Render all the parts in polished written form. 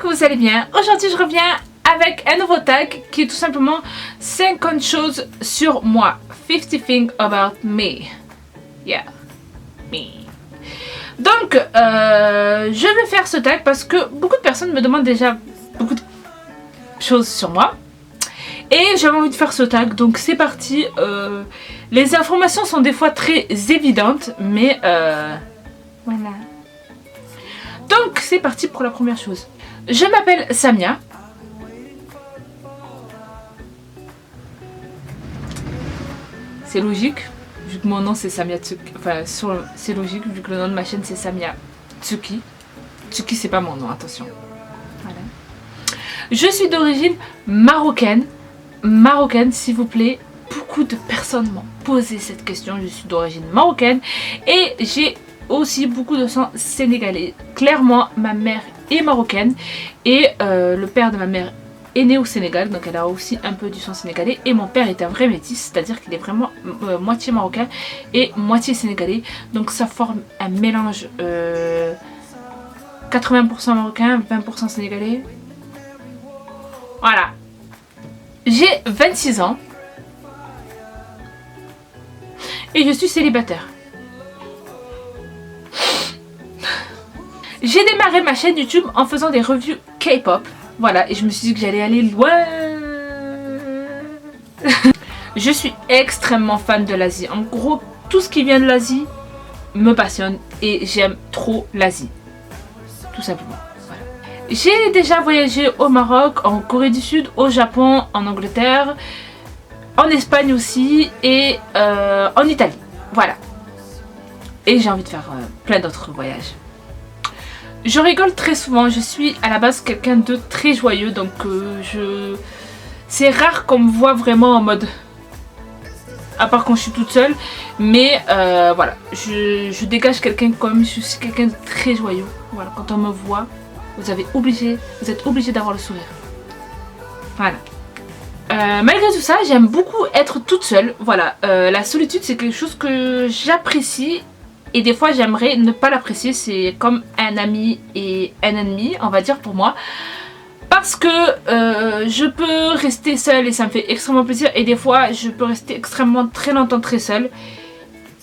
que vous allez bien. Aujourd'hui je reviens avec un nouveau tag qui est tout simplement 50 choses sur moi. 50 things about me. Yeah, me. Donc je vais faire ce tag parce que beaucoup de personnes me demandent déjà beaucoup de choses sur moi. Et j'avais envie de faire ce tag, donc c'est parti. Les informations sont des fois très évidentes, mais voilà. Donc c'est parti pour la première chose. Je m'appelle Samia. C'est logique, vu que mon nom c'est Samia Tsuki. Enfin, c'est logique, vu que le nom de ma chaîne c'est Samia Tsuki. Tsuki c'est pas mon nom, attention. Voilà. Je suis d'origine marocaine. Marocaine, s'il vous plaît. Beaucoup de personnes m'ont posé cette question. Je suis d'origine marocaine et j'ai aussi beaucoup de sang sénégalais. Clairement, ma mère est marocaine et le père de ma mère est né au Sénégal, donc elle a aussi un peu du sang sénégalais. Et mon père est un vrai métis, c'est-à-dire qu'il est vraiment moitié marocain et moitié sénégalais. Donc ça forme un mélange 80% marocain, 20% sénégalais. Voilà. J'ai 26 ans et je suis célibataire. J'ai démarré ma chaîne YouTube en faisant des reviews K-pop. Voilà, et je me suis dit que j'allais aller loin. Je suis extrêmement fan de l'Asie. En gros, tout ce qui vient de l'Asie me passionne et j'aime trop l'Asie. Tout simplement. Voilà. J'ai déjà voyagé au Maroc, en Corée du Sud, au Japon, en Angleterre, en Espagne aussi et en Italie. Voilà. Et j'ai envie de faire plein d'autres voyages. Je rigole très souvent, je suis à la base quelqu'un de très joyeux, donc c'est rare qu'on me voit vraiment en mode, à part quand je suis toute seule, mais voilà, je dégage quelqu'un comme, je suis quelqu'un de très joyeux. Voilà, quand on me voit, vous êtes obligé d'avoir le sourire. Voilà. Malgré tout ça, j'aime beaucoup être toute seule. Voilà, la solitude c'est quelque chose que j'apprécie. Et des fois j'aimerais ne pas l'apprécier, c'est comme un ami et un ennemi, on va dire pour moi. Parce que je peux rester seule et ça me fait extrêmement plaisir. Et des fois je peux rester extrêmement très longtemps très seule.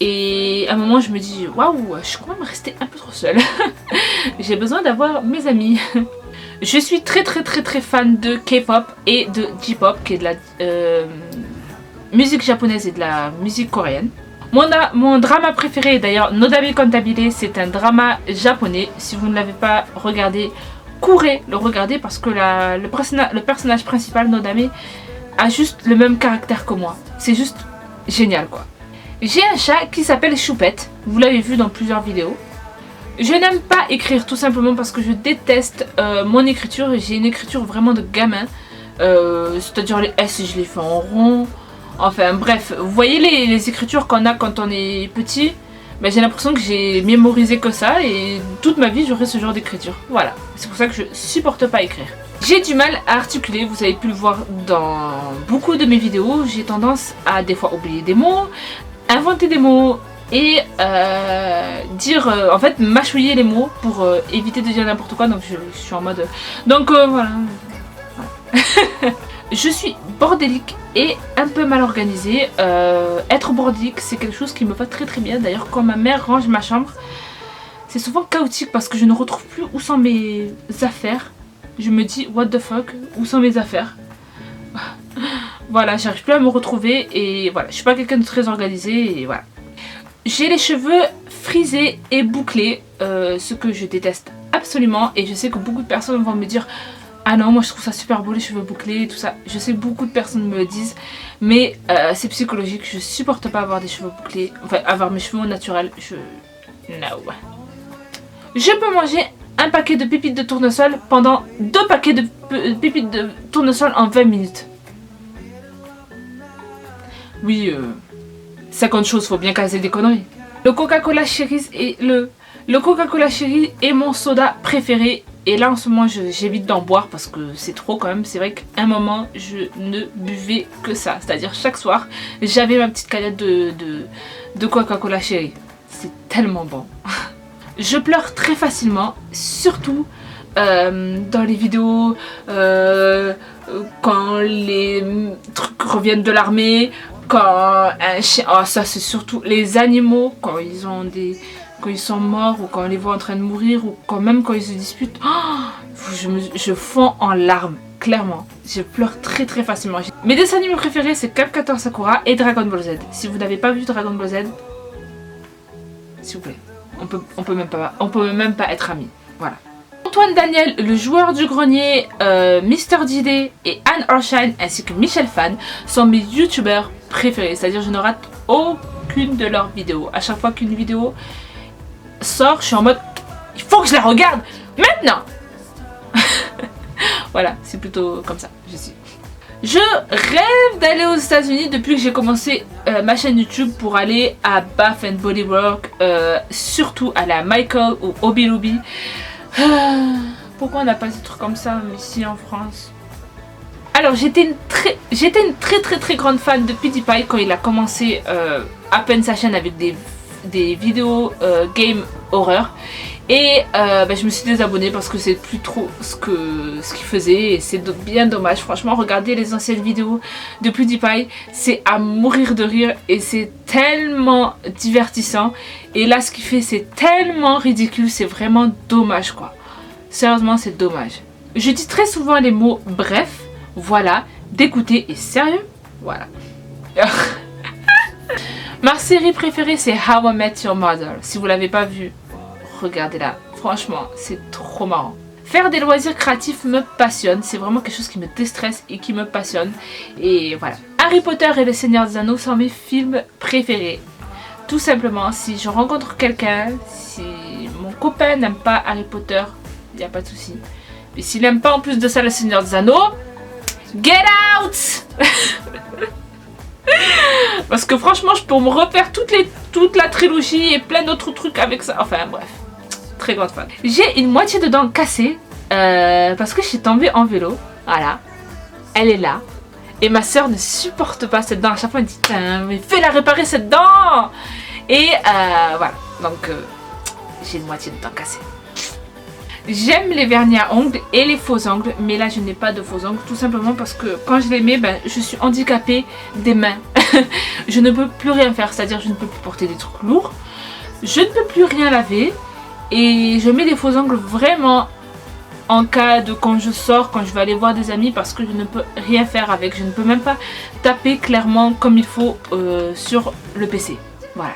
Et à un moment je me dis waouh, je crois me rester un peu trop seule. J'ai besoin d'avoir mes amis. Je suis très fan de K-pop et de J-pop, qui est de la musique japonaise et de la musique coréenne. Mon drama préféré est d'ailleurs Nodame Cantabile, c'est un drama japonais. Si vous ne l'avez pas regardé, courez le regarder parce que le personnage principal, Nodame, a juste le même caractère que moi. C'est juste génial quoi. J'ai un chat qui s'appelle Choupette, vous l'avez vu dans plusieurs vidéos. Je n'aime pas écrire tout simplement parce que je déteste mon écriture. J'ai une écriture vraiment de gamin, c'est-à-dire les S je les fais en rond. Enfin bref, vous voyez les écritures qu'on a quand on est petit, ben, j'ai l'impression que j'ai mémorisé que ça et toute ma vie j'aurai ce genre d'écriture. Voilà, c'est pour ça que je supporte pas écrire. J'ai du mal à articuler, vous avez pu le voir dans beaucoup de mes vidéos. J'ai tendance à des fois oublier des mots, inventer des mots et dire, en fait mâchouiller les mots pour éviter de dire n'importe quoi. Donc je suis en mode... Donc voilà. Je suis bordélique et un peu mal organisée. Être bordélique c'est quelque chose qui me va très bien. D'ailleurs quand ma mère range ma chambre, c'est souvent chaotique parce que je ne retrouve plus où sont mes affaires. Je me dis what the fuck, où sont mes affaires. Voilà, j'arrive plus à me retrouver et voilà, je suis pas quelqu'un de très organisé et voilà. J'ai les cheveux frisés et bouclés, ce que je déteste absolument et je sais que beaucoup de personnes vont me dire ah non, moi je trouve ça super beau les cheveux bouclés et tout ça. Je sais que beaucoup de personnes me le disent, mais c'est psychologique, je supporte pas avoir des cheveux bouclés, enfin avoir mes cheveux naturels, no. Je peux manger un paquet de pépites de tournesol pendant 2 paquets de pépites de tournesol en 20 minutes. Oui, 50 choses, faut bien caser des conneries. Le Coca-Cola Cherry est mon soda préféré. Et là en ce moment j'évite d'en boire parce que c'est trop quand même. C'est vrai qu'à un moment je ne buvais que ça. C'est-à-dire chaque soir j'avais ma petite canette de Coca-Cola Cherry. C'est tellement bon. Je pleure très facilement, surtout dans les vidéos quand les trucs reviennent de l'armée, quand un chien, oh, ça c'est surtout les animaux quand ils ont des, quand ils sont morts ou quand on les voit en train de mourir ou quand même quand ils se disputent, oh, je fonds en larmes, clairement. Je pleure très très facilement. Mes dessins animés préférés c'est Captain Sakura et Dragon Ball Z. Si vous n'avez pas vu Dragon Ball Z, s'il vous plaît, on peut même pas être amis. Voilà. Antoine Daniel, le joueur du grenier, Mr. Didé et Anne Orshine ainsi que Michel Fan sont mes youtubeurs préférés. C'est-à-dire je ne rate aucune de leurs vidéos. À chaque fois qu'une vidéo sort, je suis en mode il faut que je la regarde maintenant. Voilà, c'est plutôt comme ça. Je rêve d'aller aux États-Unis depuis que j'ai commencé ma chaîne YouTube pour aller à Bath and Body Works, surtout aller à Michael ou Hobby Lobby. Pourquoi on n'a pas des trucs comme ça ici en France? Alors j'étais une très grande fan de PewDiePie quand il a commencé à peine sa chaîne avec des vidéos game horreur. Et je me suis désabonnée parce que c'est plus trop ce qu'il faisait et c'est bien dommage. Franchement, regardez les anciennes vidéos de PewDiePie, c'est à mourir de rire et c'est tellement divertissant. Et là, ce qu'il fait, c'est tellement ridicule, c'est vraiment dommage quoi. Sérieusement, c'est dommage. Je dis très souvent les mots bref, voilà, d'écouter et sérieux, voilà. Ma série préférée, c'est How I Met Your Mother. Si vous l'avez pas vue, regardez-la, franchement, c'est trop marrant. Faire des loisirs créatifs me passionne, c'est vraiment quelque chose qui me déstresse et qui me passionne. Et voilà. Harry Potter et le Seigneur des Anneaux sont mes films préférés. Tout simplement, si je rencontre quelqu'un, si mon copain n'aime pas Harry Potter, il n'y a pas de souci. Mais s'il n'aime pas en plus de ça le Seigneur des Anneaux, get out. Parce que franchement, je peux me refaire toute la trilogie et plein d'autres trucs avec ça. Enfin bref. Très grande fan. J'ai une moitié de dent cassée parce que je suis tombée en vélo. Voilà. Elle est là. Et ma soeur ne supporte pas cette dent. À chaque fois, elle me dit mais fais-la réparer cette dent. Et voilà. Donc, j'ai une moitié de dent cassée. J'aime les vernis à ongles et les faux ongles. Mais là, je n'ai pas de faux ongles. Tout simplement parce que quand je les mets, je suis handicapée des mains. Je ne peux plus rien faire. C'est-à-dire, je ne peux plus porter des trucs lourds. Je ne peux plus rien laver. Et je mets des faux ongles vraiment en cas de quand je sors, quand je vais aller voir des amis parce que je ne peux rien faire avec. Je ne peux même pas taper clairement comme il faut sur le PC. Voilà.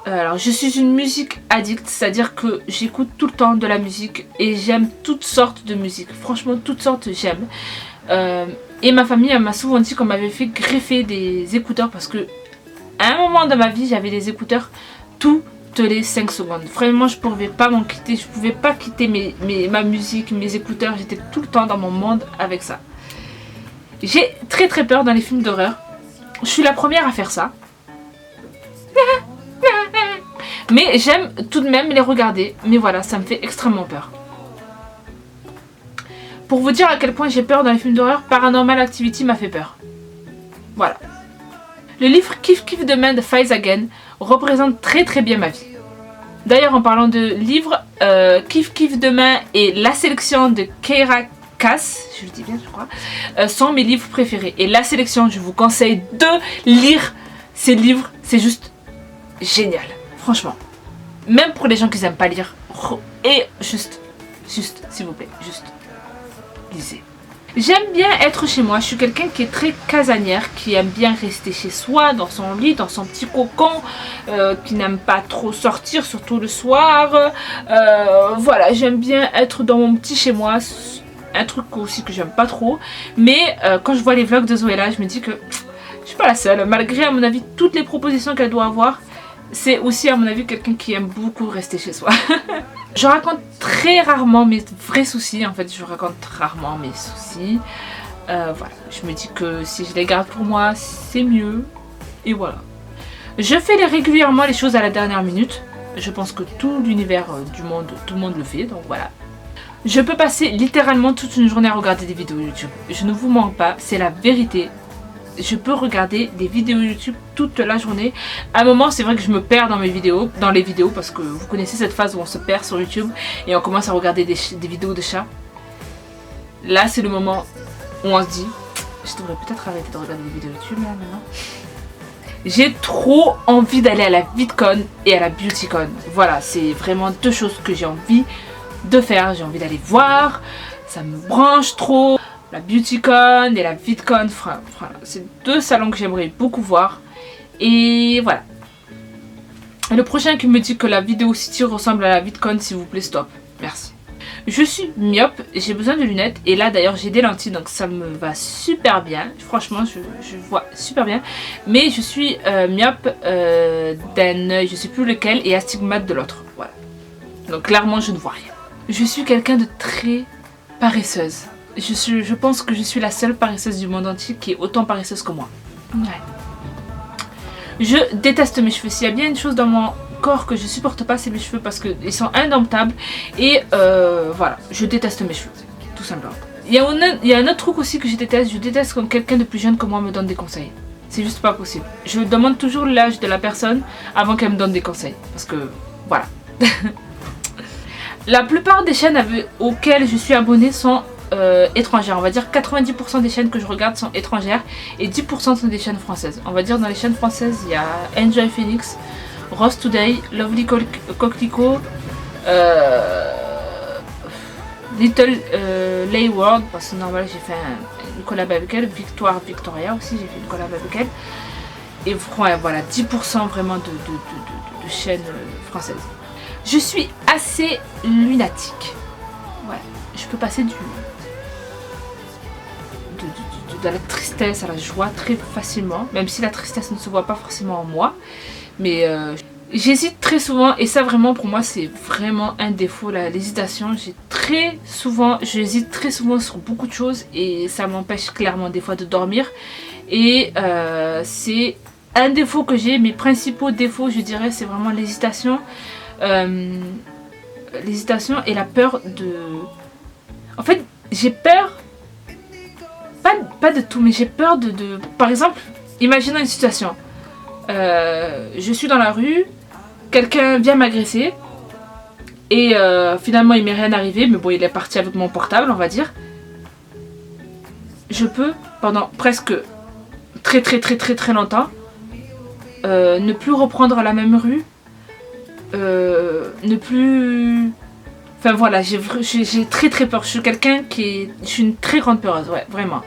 Alors je suis une musique addict, c'est-à-dire que j'écoute tout le temps de la musique et j'aime toutes sortes de musique. Franchement, toutes sortes j'aime. Et ma famille m'a souvent dit qu'on m'avait fait greffer des écouteurs parce que à un moment de ma vie, j'avais des écouteurs toutes les 5 secondes. Vraiment, je pouvais pas m'en quitter. Je pouvais pas quitter ma musique, mes écouteurs. J'étais tout le temps dans mon monde avec ça. J'ai très peur dans les films d'horreur. Je suis la première à faire ça. Mais j'aime tout de même les regarder. Mais voilà, ça me fait extrêmement peur. Pour vous dire à quel point j'ai peur dans les films d'horreur, Paranormal Activity m'a fait peur. Voilà. Le livre Kif Kif Demain de Faiz Again représente très bien ma vie. D'ailleurs, en parlant de livres, Kif Kif Demain et La Sélection de Keira Cass, je le dis bien je crois, sont mes livres préférés. Et La Sélection, je vous conseille de lire ces livres, c'est juste génial, franchement. Même pour les gens qui n'aiment pas lire, et juste, s'il vous plaît, juste, lisez. J'aime bien être chez moi, je suis quelqu'un qui est très casanière, qui aime bien rester chez soi, dans son lit, dans son petit cocon, qui n'aime pas trop sortir, surtout le soir. Voilà, j'aime bien être dans mon petit chez moi, un truc aussi que j'aime pas trop. Mais quand je vois les vlogs de Zoéla, je me dis que je suis pas la seule. Malgré à mon avis toutes les propositions qu'elle doit avoir, c'est aussi à mon avis quelqu'un qui aime beaucoup rester chez soi. Je raconte très rarement mes vrais soucis, en fait je raconte rarement mes soucis. Voilà, je me dis que si je les garde pour moi, c'est mieux. Et voilà. Je fais régulièrement les choses à la dernière minute. Je pense que tout l'univers du monde, tout le monde le fait, donc voilà. Je peux passer littéralement toute une journée à regarder des vidéos YouTube. Je ne vous mens pas, c'est la vérité. je peux regarder des vidéos YouTube toute la journée. À un moment, c'est vrai que je me perds dans les vidéos, parce que vous connaissez cette phase où on se perd sur YouTube et on commence à regarder des vidéos de chats. Là, c'est le moment où on se dit, je devrais peut-être arrêter de regarder des vidéos YouTube là maintenant. J'ai trop envie d'aller à la VidCon et à la BeautyCon. Voilà, c'est vraiment deux choses que j'ai envie de faire. J'ai envie d'aller voir, ça me branche trop. La BeautyCon et la VidCon, c'est deux salons que j'aimerais beaucoup voir. Et voilà. Et le prochain qui me dit que la Video City ressemble à la VidCon, s'il vous plaît, stop. Merci. Je suis myope, j'ai besoin de lunettes et là d'ailleurs j'ai des lentilles donc ça me va super bien. Franchement je vois super bien. Mais je suis myope d'un œil, je sais plus lequel, et astigmate de l'autre. Voilà. Donc clairement je ne vois rien. Je suis quelqu'un de très paresseuse. Je pense que je suis la seule paresseuse du monde entier qui est autant paresseuse que moi. Ouais. Je déteste mes cheveux. S'il y a bien une chose dans mon corps que je supporte pas, c'est mes cheveux parce qu'ils sont indomptables. Et voilà, je déteste mes cheveux, tout simplement. Il y a un autre truc aussi que je déteste quand quelqu'un de plus jeune que moi me donne des conseils. C'est juste pas possible. Je demande toujours l'âge de la personne avant qu'elle me donne des conseils. Parce que, voilà. La plupart des chaînes auxquelles je suis abonnée sont étrangères. On va dire 90% des chaînes que je regarde sont étrangères et 10% sont des chaînes françaises. On va dire dans les chaînes françaises, il y a Enjoy Phoenix, Rose Today, Lovely Coquelicot, Little Lay World, parce que normal j'ai fait une collab avec elle, Victoria aussi, j'ai fait une collab avec elle. Et voilà, 10% vraiment de chaînes françaises. Je suis assez lunatique. Voilà, je peux passer de la tristesse à la joie très facilement, même si la tristesse ne se voit pas forcément en moi. Mais j'hésite très souvent et ça vraiment pour moi c'est vraiment un défaut, l'hésitation. J'hésite très souvent sur beaucoup de choses et ça m'empêche clairement des fois de dormir. Et c'est un défaut que j'ai, mes principaux défauts je dirais c'est vraiment l'hésitation. L'hésitation et la peur de... En fait j'ai peur, pas de tout, mais j'ai peur de... Par exemple, imaginons une situation. Je suis dans la rue, quelqu'un vient m'agresser et finalement il m'est rien arrivé, mais bon il est parti avec mon portable on va dire. Je peux pendant presque très longtemps ne plus reprendre la même rue, ne plus... Enfin voilà, j'ai très peur. Je suis quelqu'un je suis une très grande peureuse, ouais, vraiment.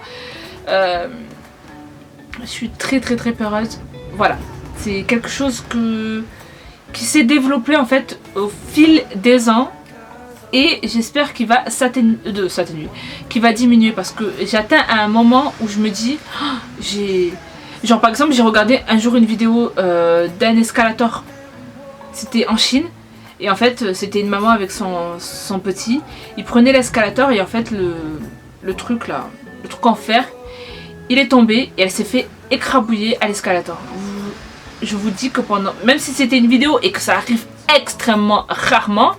Je suis très peureuse. Voilà, c'est quelque chose qui s'est développé en fait au fil des ans. Et j'espère qu'il va s'atténuer, qu'il va diminuer parce que j'atteins à un moment où je me dis... Genre par exemple j'ai regardé un jour une vidéo d'un escalator. C'était en Chine. Et en fait c'était une maman avec son petit. Ils prenaient l'escalator et en fait le truc là, le truc en fer, il est tombé et elle s'est fait écrabouiller à l'escalator. Je vous dis que même si c'était une vidéo et que ça arrive extrêmement rarement,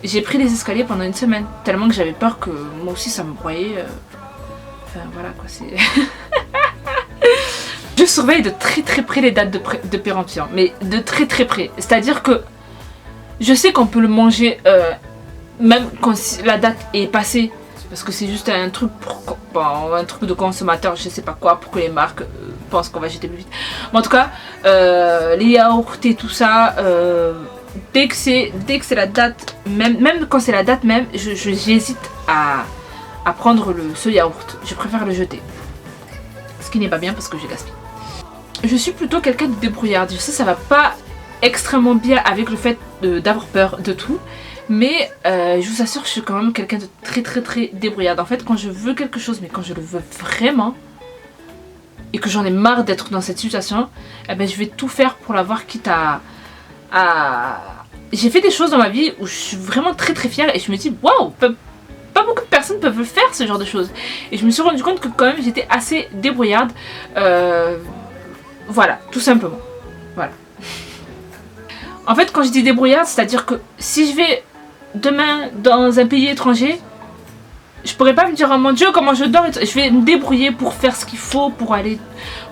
j'ai pris les escaliers pendant une semaine. Tellement que j'avais peur que moi aussi ça me broyait. Enfin voilà quoi, c'est... Je surveille de très près les dates de péremption. Mais de très près. C'est-à-dire que je sais qu'on peut le manger même quand la date est passée. Parce que c'est juste un truc de consommateur, je sais pas quoi, pour que les marques pensent qu'on va jeter plus vite. Mais en tout cas, les yaourts et tout ça, dès que c'est la date, même quand c'est la date même, j'hésite à prendre ce yaourt. Je préfère le jeter. Ce qui n'est pas bien parce que je gaspille. Je suis plutôt quelqu'un de débrouillarde. Je sais ça va pas extrêmement bien avec le fait d'avoir peur de tout. Mais je vous assure que je suis quand même quelqu'un de très débrouillarde. En fait quand je veux quelque chose, mais quand je le veux vraiment, et que j'en ai marre d'être dans cette situation, eh ben, je vais tout faire pour l'avoir, quitte à... J'ai fait des choses dans ma vie où je suis vraiment très fière et je me dis waouh, pas beaucoup de personnes peuvent le faire ce genre de choses. Et je me suis rendu compte que quand même j'étais assez débrouillarde. Voilà, tout simplement. Voilà. En fait quand je dis débrouillarde, c'est à dire que si je vais demain dans un pays étranger, je pourrais pas me dire oh mon Dieu comment je dors. Je vais me débrouiller pour faire ce qu'il faut pour aller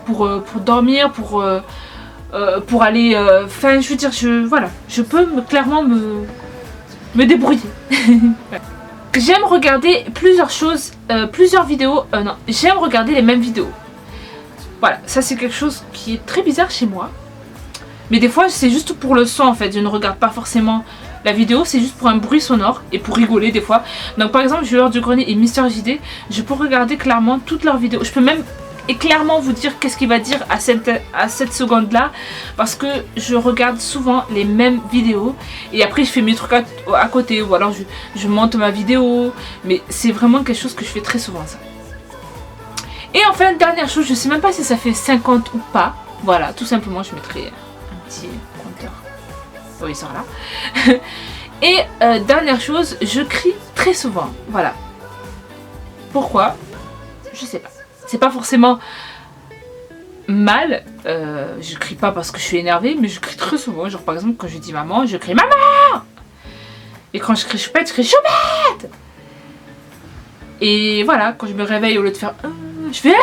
pour dormir, pour aller. Enfin, je veux dire, voilà, je peux clairement me débrouiller. J'aime regarder plusieurs choses, plusieurs vidéos. Non, j'aime regarder les mêmes vidéos. Voilà, ça c'est quelque chose qui est très bizarre chez moi. Mais des fois, c'est juste pour le son en fait. Je ne regarde pas forcément la vidéo, c'est juste pour un bruit sonore et pour rigoler des fois. Donc par exemple, Joueur du Grenier et Mister JD, je peux regarder clairement toutes leurs vidéos. Je peux même clairement vous dire qu'est-ce qu'il va dire à cette seconde là, parce que je regarde souvent les mêmes vidéos et après je fais mes trucs à côté, ou alors je monte ma vidéo, mais c'est vraiment quelque chose que je fais très souvent ça. Et enfin, dernière chose, je sais même pas si ça fait 50 ou pas, voilà, tout simplement je mettrai un petit compteur, oui il sort là. Et dernière chose, je crie très souvent, voilà. Pourquoi? Je sais pas. C'est pas forcément mal, je crie pas parce que je suis énervée, mais je crie très souvent. Genre par exemple quand je dis maman, je crie maman. Et quand je crie choupette, je crie choupette. Et voilà, quand je me réveille au lieu de faire je fais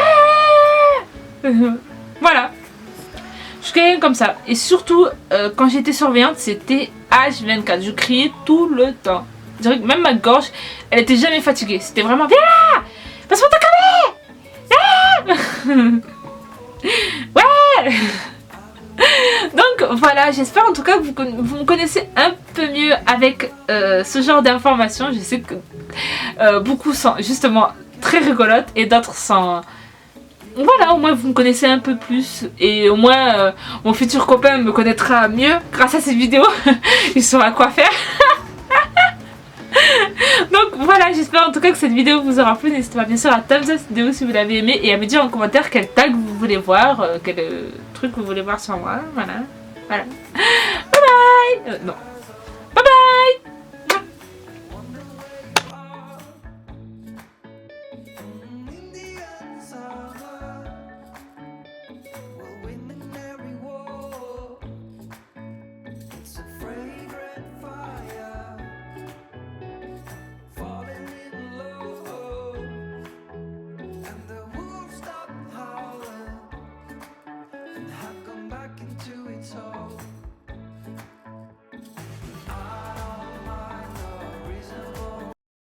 voilà. Je suis quelqu'un comme ça. Et surtout quand j'étais surveillante, c'était H24. Je criais tout le temps. Je dirais que même ma gorge, elle était jamais fatiguée. C'était vraiment viens là, passe-moi ta café. Ouais. Donc voilà, j'espère en tout cas que vous me connaissez un peu mieux avec ce genre d'informations. Je sais que beaucoup sont justement très rigolotes et d'autres sont... Voilà, au moins vous me connaissez un peu plus et au moins mon futur copain me connaîtra mieux grâce à ces vidéos. Il saura quoi faire. Donc voilà, j'espère en tout cas que cette vidéo vous aura plu. N'hésitez pas bien sûr à thumbs up cette vidéo si vous l'avez aimée et à me dire en commentaire quel tag vous voulez voir, quel truc vous voulez voir sur moi. Voilà, voilà. Bye bye. Non. Bye bye. Back into its hole.